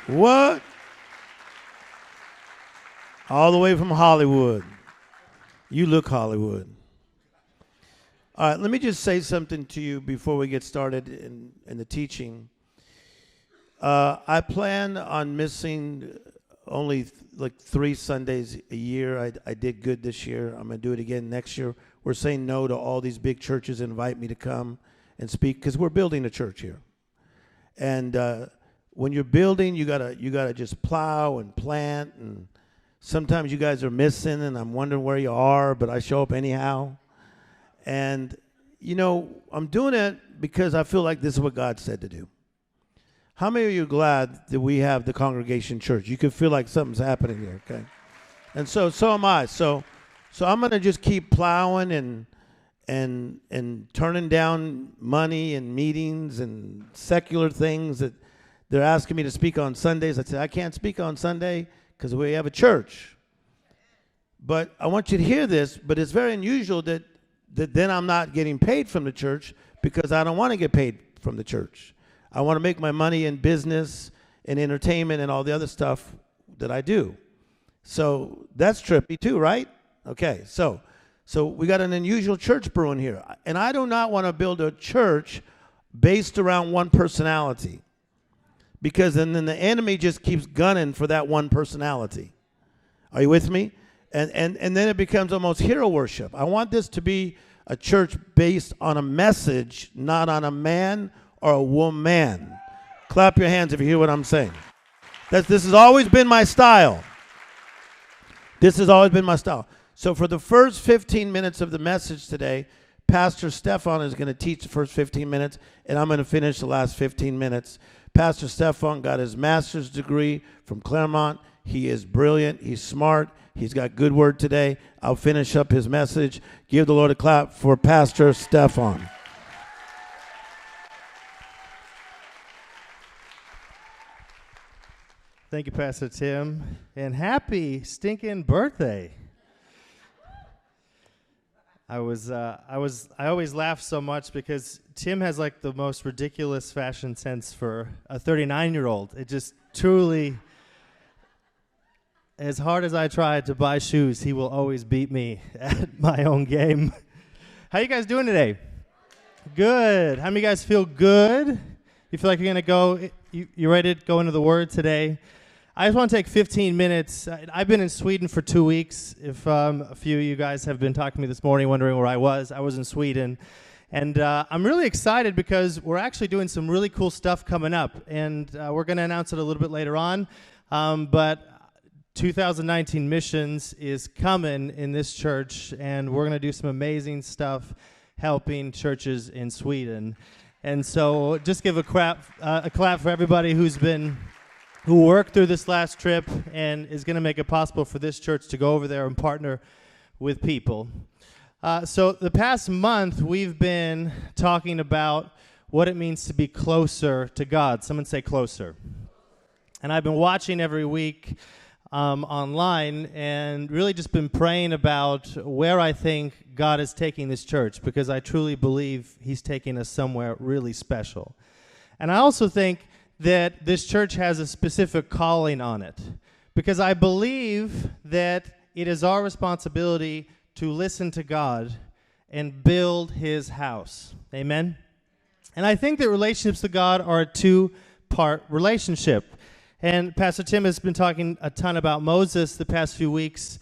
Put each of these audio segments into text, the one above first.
What? All the way from Hollywood. You look Hollywood. All right, let me just say something to you before we get started in the teaching. I plan on missing only like 3 Sundays a year. I did good this year. I'm going to do it again next year. We're saying no to all these big churches that invite me to come and speak because we're building a church here. And when you're building, you gotta just plow and plant, and sometimes you guys are missing, and I'm wondering where you are, but I show up anyhow. And, you know, I'm doing it because I feel like this is what God said to do. How many of you are glad that we have the Congregation Church? You can feel like something's happening here, okay? And so am I. So I'm going to just keep plowing and turning down money and meetings and secular things that they're asking me to speak on Sundays. I say, I can't speak on Sunday because we have a church. But I want you to hear this, but it's very unusual that then I'm not getting paid from the church because I don't want to get paid from the church. I want to make my money in business and entertainment and all the other stuff that I do. So that's trippy too, right? Okay, so we got an unusual church brewing here. And I do not want to build a church based around one personality, because then the enemy just keeps gunning for that one personality. Are you with me? And then it becomes almost hero worship. I want this to be a church based on a message, not on a man or a woman. Clap your hands if you hear what I'm saying. This has always been my style. This has always been my style. So for the first 15 minutes of the message today, Pastor Stefan is going to teach the first 15 minutes, and I'm going to finish the last 15 minutes. Pastor Stefan got his master's degree from Claremont. He is brilliant. He's smart. He's got good word today. I'll finish up his message. Give the Lord a clap for Pastor Stefan. Thank you, Pastor Tim, and happy stinking birthday. I always laugh so much because Tim has like the most ridiculous fashion sense for a 39-year-old. It just truly, as hard as I try to buy shoes, he will always beat me at my own game. How you guys doing today? Good. How many of you guys feel good? You feel like you're going to go, you ready to go into the Word today? I just want to take 15 minutes. I've been in Sweden for 2 weeks. If a few of you guys have been talking to me this morning wondering where I was in Sweden. And I'm really excited because we're actually doing some really cool stuff coming up. And we're going to announce it a little bit later on. But 2019 missions is coming in this church. And we're going to do some amazing stuff helping churches in Sweden. And so just give a clap for everybody who worked through this last trip and is going to make it possible for this church to go over there and partner with people. So the past month, we've been talking about what it means to be closer to God. Someone say closer. And I've been watching every week online and really just been praying about where I think God is taking this church, because I truly believe he's taking us somewhere really special. And I also think that this church has a specific calling on it, because I believe that it is our responsibility to listen to God and build his house. Amen? And I think that relationships to God are a 2-part relationship. And Pastor Tim has been talking a ton about Moses the past few weeks.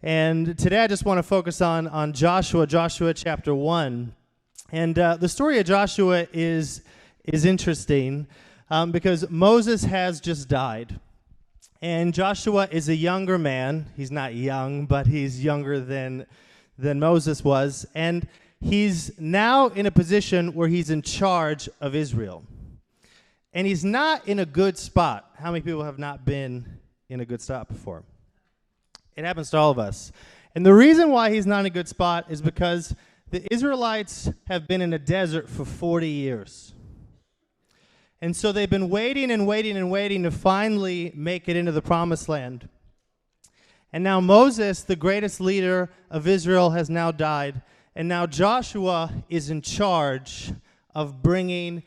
And today I just want to focus on Joshua chapter 1. And the story of Joshua is interesting. Because Moses has just died, and Joshua is a younger man. He's not young, but he's younger than Moses was, and he's now in a position where he's in charge of Israel. And he's not in a good spot. How many people have not been in a good spot before? It happens to all of us. And the reason why he's not in a good spot is because the Israelites have been in a desert for 40 years. And so they've been waiting to finally make it into the promised land. And now Moses, the greatest leader of Israel, has now died. And now Joshua is in charge of bringing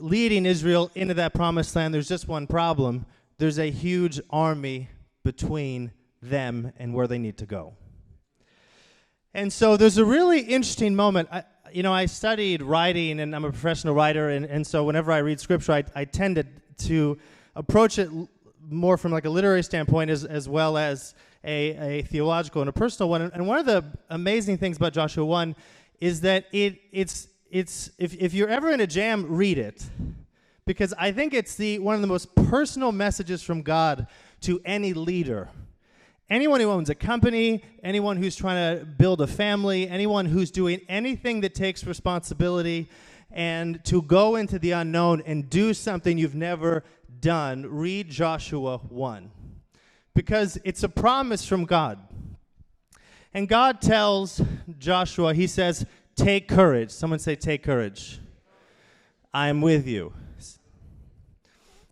leading Israel into that promised land, there's just one problem. There's a huge army between them and where they need to go. And so there's a really interesting moment. I studied writing, and I'm a professional writer, and so whenever I read Scripture, I tend to approach it more from like a literary standpoint as well as a theological and a personal one. And one of the amazing things about Joshua 1 is that it's if you're ever in a jam, read it, because I think it's one of the most personal messages from God to any leader. Anyone who owns a company, anyone who's trying to build a family, anyone who's doing anything that takes responsibility and to go into the unknown and do something you've never done, read Joshua 1. Because it's a promise from God. And God tells Joshua, he says, take courage. Someone say, take courage. I am with you.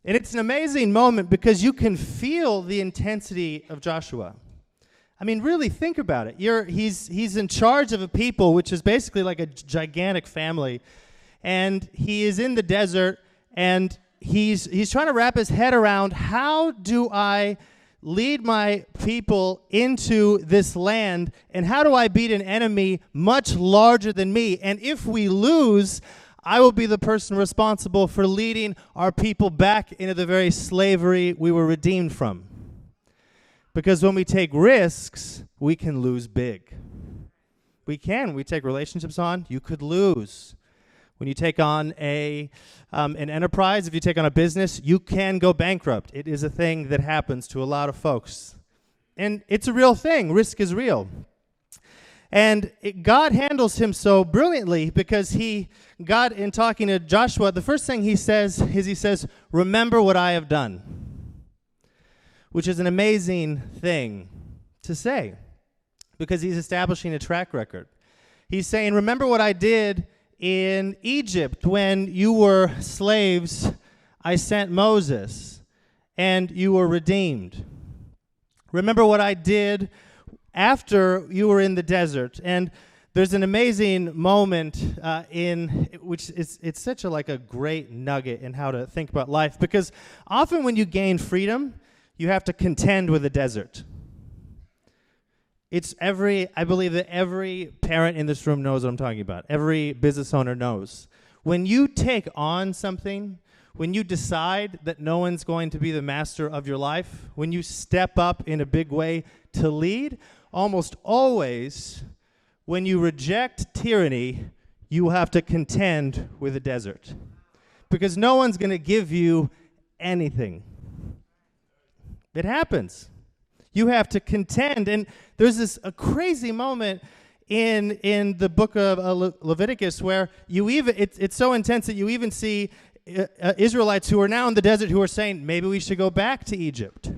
And it's an amazing moment because you can feel the intensity of Joshua. I mean, really think about it. He's in charge of a people, which is basically like a gigantic family. And he is in the desert, and he's trying to wrap his head around, how do I lead my people into this land, and how do I beat an enemy much larger than me? And if we lose, I will be the person responsible for leading our people back into the very slavery we were redeemed from. Because when we take risks, we can lose big. We take relationships on, you could lose. When you take on an enterprise, if you take on a business, you can go bankrupt. It is a thing that happens to a lot of folks. And it's a real thing. Risk is real. And God handles him so brilliantly because God, in talking to Joshua, the first thing he says, remember what I have done, which is an amazing thing to say because he's establishing a track record. He's saying, remember what I did in Egypt when you were slaves. I sent Moses and you were redeemed. Remember what I did after you were in the desert. And there's an amazing moment in which it's such a great nugget in how to think about life, because often when you gain freedom, you have to contend with the desert. I believe that every parent in this room knows what I'm talking about. Every business owner knows. When you take on something, when you decide that no one's going to be the master of your life, when you step up in a big way to lead, almost always, when you reject tyranny, you have to contend with the desert. Because no one's going to give you anything. It happens. You have to contend. And there's a crazy moment in the book of Leviticus where it's so intense that you even see Israelites who are now in the desert who are saying, maybe we should go back to Egypt.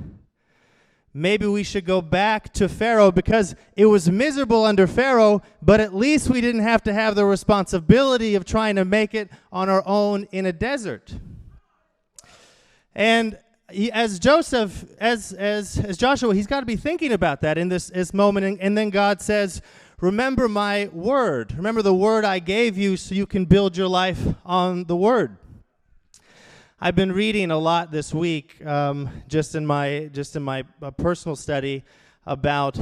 Maybe we should go back to Pharaoh because it was miserable under Pharaoh, but at least we didn't have to have the responsibility of trying to make it on our own in a desert. And as Joshua, he's got to be thinking about that in this moment. And then God says, remember my word. Remember the word I gave you so you can build your life on the word. I've been reading a lot this week, just in my personal study about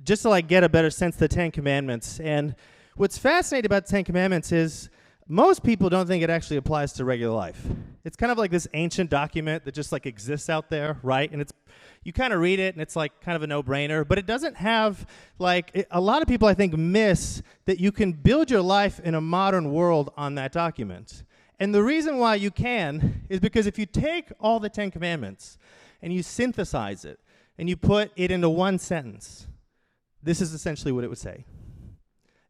just to get a better sense of the Ten Commandments. And what's fascinating about the Ten Commandments is most people don't think it actually applies to regular life. It's kind of like this ancient document that just exists out there, right? And you kind of read it and it's kind of a no-brainer, but it doesn't have a lot of people I think miss that you can build your life in a modern world on that document. And the reason why you can is because if you take all the Ten Commandments and you synthesize it and you put it into one sentence, this is essentially what it would say.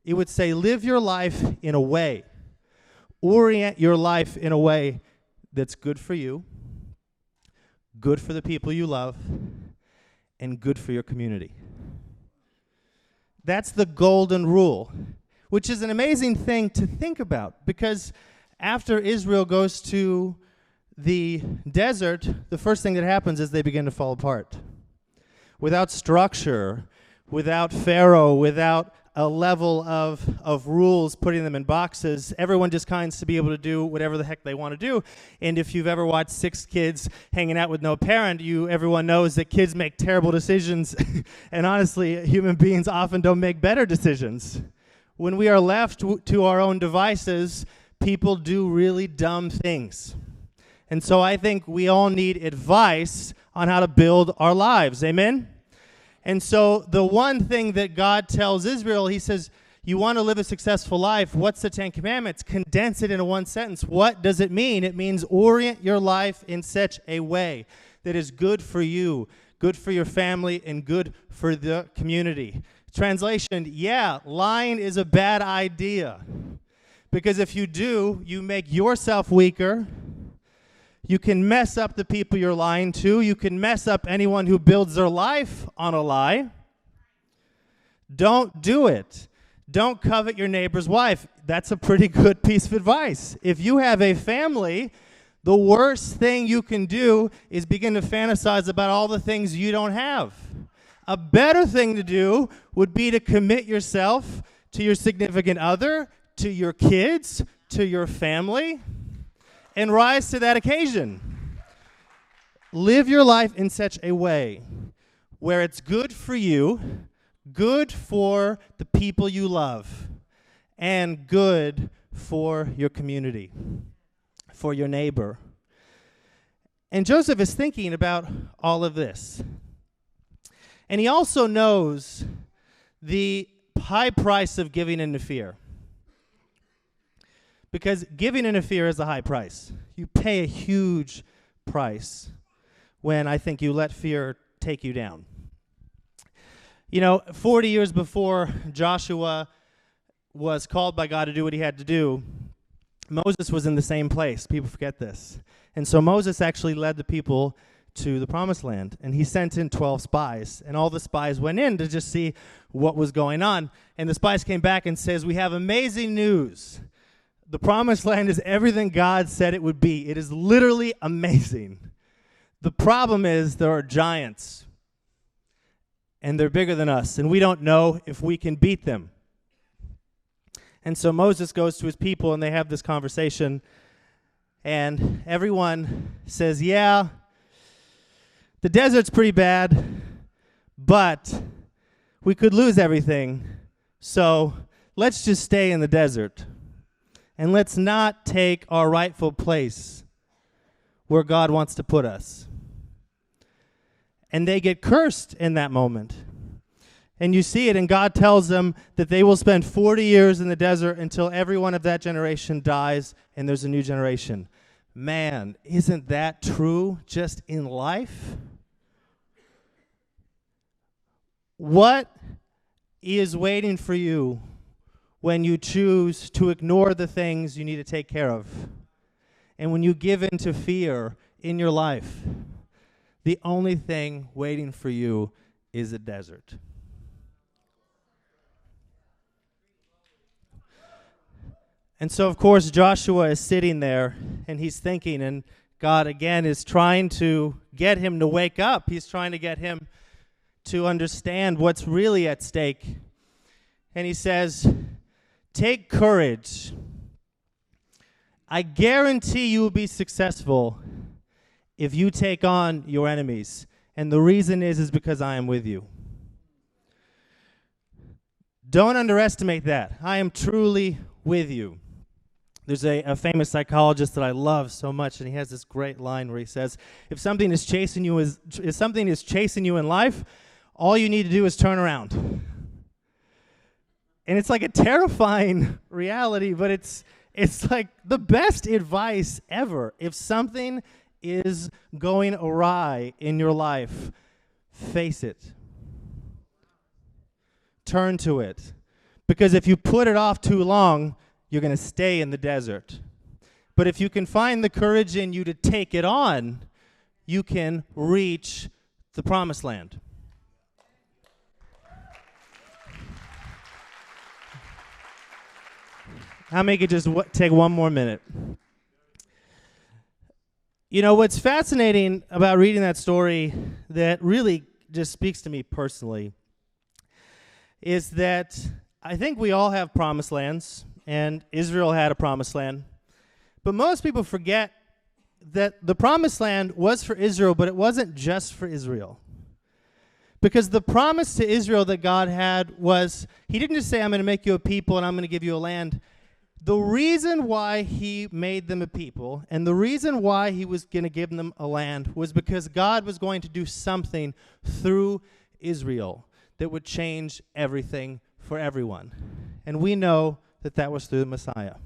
It would say, live your life in a way, orient your life in a way that's good for you, good for the people you love, and good for your community. That's the golden rule, which is an amazing thing to think about because after Israel goes to the desert, the first thing that happens is they begin to fall apart. Without structure, without Pharaoh, without a level of rules, putting them in boxes. Everyone just kinds to be able to do whatever the heck they want to do. And if you've ever watched 6 kids hanging out with no parent, everyone knows that kids make terrible decisions. And honestly, human beings often don't make better decisions. When we are left to our own devices, people do really dumb things. And so I think we all need advice on how to build our lives. Amen? And so the one thing that God tells Israel, he says, you want to live a successful life, what's the 10 Commandments? Condense it into one sentence. What does it mean? It means orient your life in such a way that is good for you, good for your family, and good for the community. Translation, yeah, lying is a bad idea. Because if you do, you make yourself weaker. You can mess up the people you're lying to. You can mess up anyone who builds their life on a lie. Don't do it. Don't covet your neighbor's wife. That's a pretty good piece of advice. If you have a family, the worst thing you can do is begin to fantasize about all the things you don't have. A better thing to do would be to commit yourself to your significant other, to your kids, to your family, and rise to that occasion. Live your life in such a way where it's good for you, good for the people you love, and good for your community, for your neighbor. And Joseph is thinking about all of this. And he also knows the high price of giving into fear. Because giving into fear is a high price. You pay a huge price when I think you let fear take you down. 40 years before Joshua was called by God to do what he had to do, Moses was in the same place. People forget this. And so Moses actually led the people to the promised land, and he sent in 12 spies, and all the spies went in to just see what was going on. And the spies came back and says, we have amazing news. The promised land is everything God said it would be. It is literally amazing. The problem is there are giants, and they're bigger than us, and we don't know if we can beat them. And so Moses goes to his people, and they have this conversation, and everyone says, yeah, the desert's pretty bad, but we could lose everything, so let's just stay in the desert. And let's not take our rightful place where God wants to put us. And they get cursed in that moment. And you see it, and God tells them that they will spend 40 years in the desert until everyone of that generation dies and there's a new generation. Man, isn't that true just in life? What is waiting for you when you choose to ignore the things you need to take care of? And when you give in to fear in your life, the only thing waiting for you is a desert. And so, of course, Joshua is sitting there, and he's thinking, and God, again, is trying to get him to wake up. He's trying to get him to understand what's really at stake. And he says, take courage. I guarantee you will be successful if you take on your enemies. And the reason is because I am with you. Don't underestimate that. I am truly with you. There's a famous psychologist that I love so much, and he has this great line where he says, if something is chasing you in life, all you need to do is turn around. And it's like a terrifying reality, but it's like the best advice ever. If something is going awry in your life, face it. Turn to it. Because if you put it off too long, you're going to stay in the desert. But if you can find the courage in you to take it on, you can reach the promised land. How many could just take one more minute? What's fascinating about reading that story that really just speaks to me personally is that I think we all have promised lands, and Israel had a promised land. But most people forget that the promised land was for Israel, but it wasn't just for Israel. Because the promise to Israel that God had was, he didn't just say, I'm going to make you a people and I'm going to give you a land. The reason why he made them a people and the reason why he was going to give them a land was because God was going to do something through Israel that would change everything for everyone. And we know that that was through the Messiah.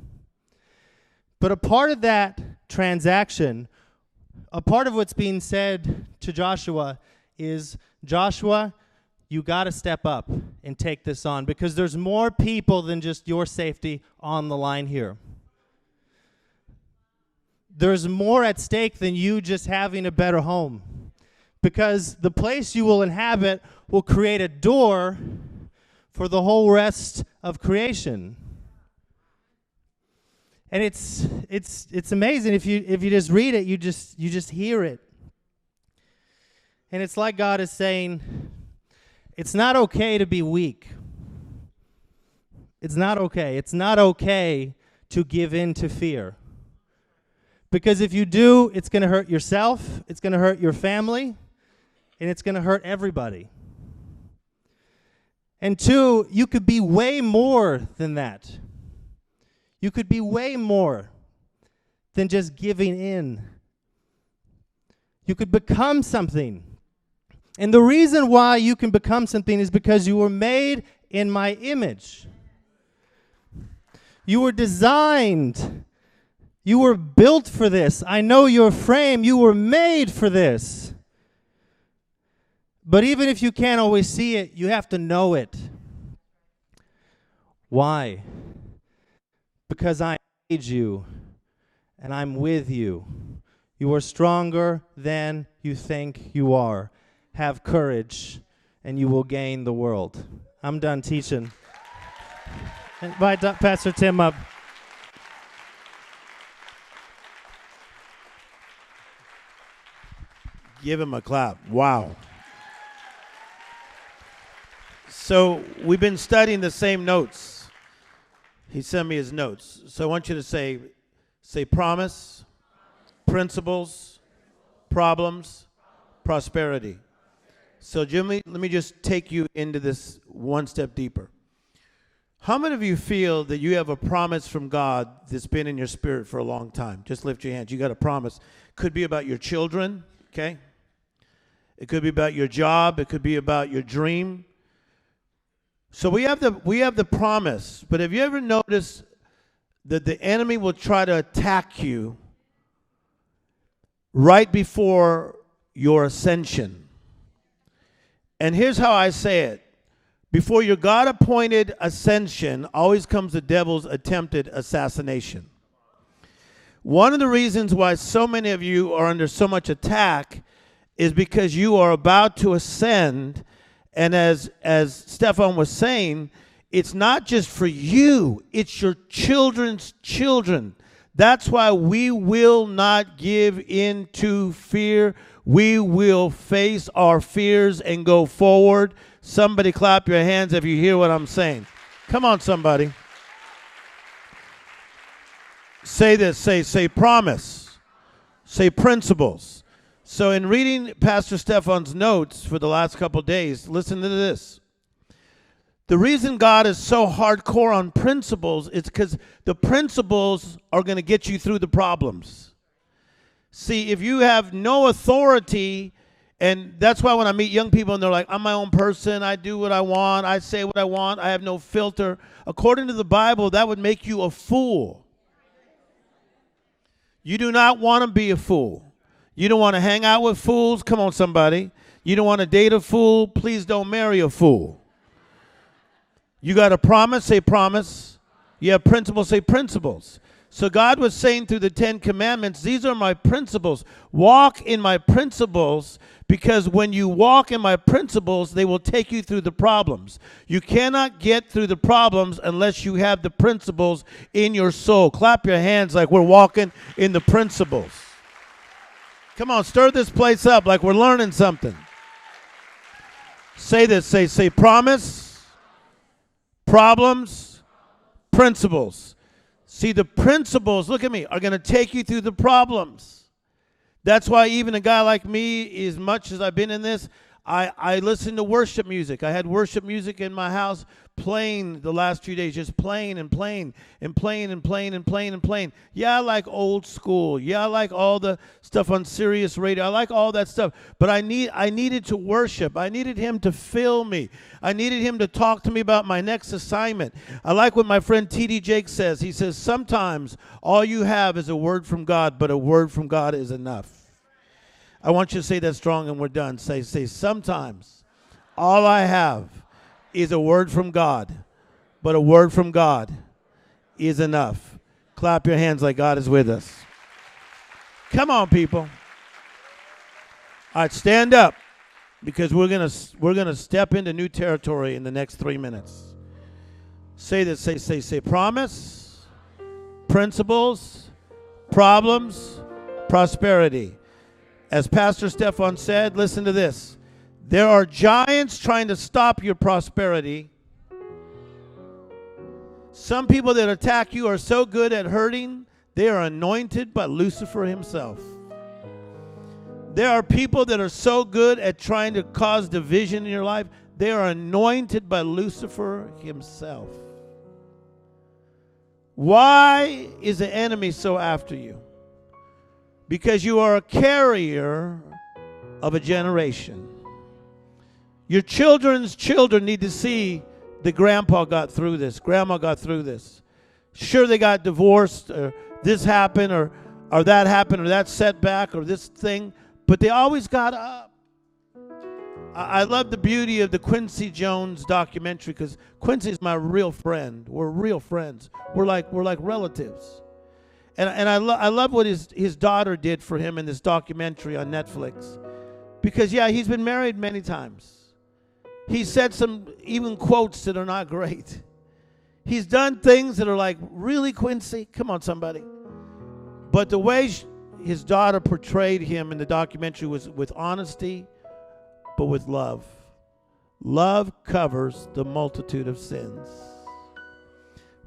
But a part of that transaction, a part of what's being said to Joshua is, Joshua, you got to step up and take this on because there's more people than just your safety on the line here. There's more at stake than you just having a better home because the place you will inhabit will create a door for the whole rest of creation. And it's amazing if you just read it, you just hear it. And it's like God is saying, it's not okay to be weak. It's not okay. It's not okay to give in to fear. Because if you do, it's going to hurt yourself, it's going to hurt your family, and it's going to hurt everybody. And two, you could be way more than that. You could be way more than just giving in. You could become something. And the reason why you can become something is because you were made in my image. You were designed. You were built for this. I know your frame. You were made for this. But even if you can't always see it, you have to know it. Why? Because I made you, and I'm with you. You are stronger than you think you are. Have courage, and you will gain the world. I'm done teaching. Invite Pastor Tim up. Give him a clap. Wow. So we've been studying the same notes. He sent me his notes. So I want you to say promise, principles, problems, prosperity. So Jimmy, let me just take you into this one step deeper. How many of you feel that you have a promise from God that's been in your spirit for a long time? Just lift your hands. You got a promise. Could be about your children, okay? It could be about your job. It could be about your dream. So we have the promise, but have you ever noticed that the enemy will try to attack you right before your ascension? And here's how I say it. Before your God-appointed ascension always comes the devil's attempted assassination. One of the reasons why so many of you are under so much attack is because you are about to ascend. And as Stefan was saying, it's not just for you, it's your children's children. That's why we will not give in to fear. We will face our fears and go forward. Somebody clap your hands if you hear what I'm saying. Come on, somebody. Say this, say promise, say principles. So in reading Pastor Stefan's notes for the last couple days, listen to this. The reason God is so hardcore on principles is because the principles are going to get you through the problems. See, if you have no authority, and that's why when I meet young people and they're like, I'm my own person, I do what I want, I say what I want, I have no filter. According to the Bible, that would make you a fool. You do not want to be a fool. You don't want to hang out with fools. Come on, somebody. You don't want to date a fool. Please don't marry a fool. You got a promise, say promise. You have principles, say principles. So God was saying through the 10 Commandments, these are my principles. Walk in my principles, because when you walk in my principles, they will take you through the problems. You cannot get through the problems unless you have the principles in your soul. Clap your hands like we're walking in the principles. Come on, stir this place up like we're learning something. Say this, say promise, Problems, principles. See, the principles, look at me, are going to take you through the problems. That's why even a guy like me, as much as I've been in this, I listen to worship music. I had worship music in my house playing the last few days, just playing and playing and playing and playing and playing and playing. Yeah, I like old school. Yeah, I like all the stuff on Sirius Radio. I like all that stuff. But I needed to worship. I needed him to fill me. I needed him to talk to me about my next assignment. I like what my friend T.D. Jakes says. He says, sometimes all you have is a word from God, but a word from God is enough. I want you to say that strong and we're done. Say, sometimes all I have is a word from God, but a word from God is enough. Clap your hands like God is with us. Come on, people. All right, stand up because we're gonna step into new territory in the next 3 minutes. Say this. Say promise, principles, problems, prosperity. As Pastor Stefan said, listen to this. There are giants trying to stop your prosperity. Some people that attack you are so good at hurting, they are anointed by Lucifer himself. There are people that are so good at trying to cause division in your life, they are anointed by Lucifer himself. Why is the enemy so after you? Because you are a carrier of a generation. Your children's children need to see that grandpa got through this, grandma got through this. Sure, they got divorced, or this happened, or that happened, or that setback, or this thing, but they always got up. I love the beauty of the Quincy Jones documentary because Quincy's my real friend. We're real friends. We're like relatives. And I love what his daughter did for him in this documentary on Netflix. Because, yeah, he's been married many times. He said some even quotes that are not great. He's done things that are like, really, Quincy? Come on, somebody. But the way his daughter portrayed him in the documentary was with honesty, but with love. Love covers the multitude of sins.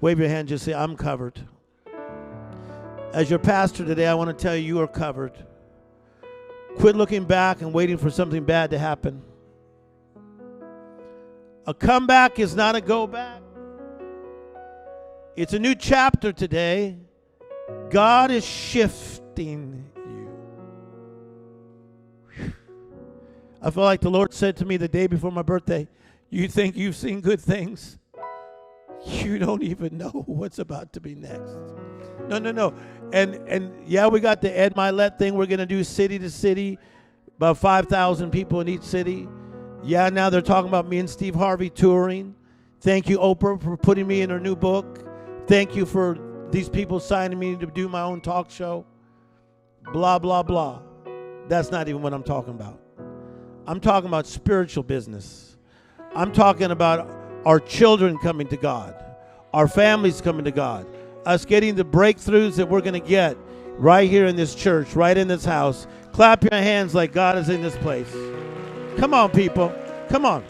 Wave your hand, just say, I'm covered. As your pastor today, I want to tell you, you are covered. Quit looking back and waiting for something bad to happen. A comeback is not a go back. It's a new chapter today. God is shifting you. Whew. I feel like the Lord said to me the day before my birthday, you think you've seen good things? You don't even know what's about to be next. No. And yeah, we got the Ed Milet thing. We're going to do city to city, about 5,000 people in each city. Yeah, now they're talking about me and Steve Harvey touring. Thank you, Oprah, for putting me in her new book. Thank you for these people signing me to do my own talk show. Blah, blah, blah. That's not even what I'm talking about. I'm talking about spiritual business. I'm talking about our children coming to God, our families coming to God, us getting the breakthroughs that we're going to get right here in this church, right in this house. Clap your hands like God is in this place. Come on, people. Come on.